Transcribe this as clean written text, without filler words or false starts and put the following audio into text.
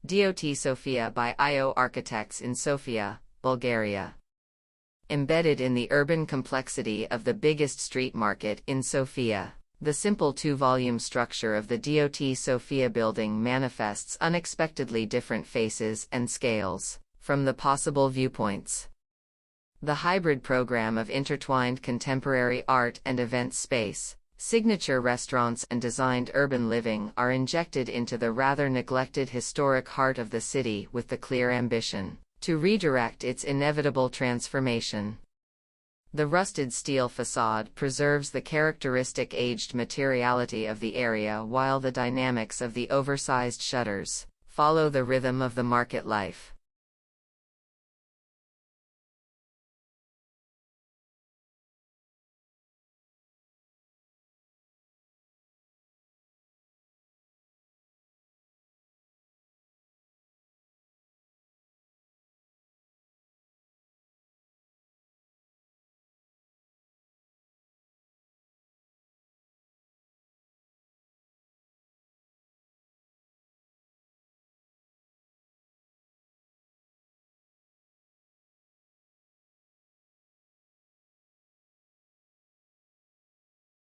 DOT Sofia by IO architects in Sofia, Bulgaria. Embedded in the urban complexity of the biggest street market in Sofia, the simple two-volume structure of the DOT Sofia building manifests unexpectedly different faces and scales, from the possible viewpoints. The hybrid program of intertwined contemporary art and event space, signature restaurants and designed urban living are injected into the rather neglected historic heart of the city with the clear ambition to redirect its inevitable transformation. The rusted steel facade preserves the characteristic aged materiality of the area, while the dynamics of the oversized shutters follow the rhythm of the market life.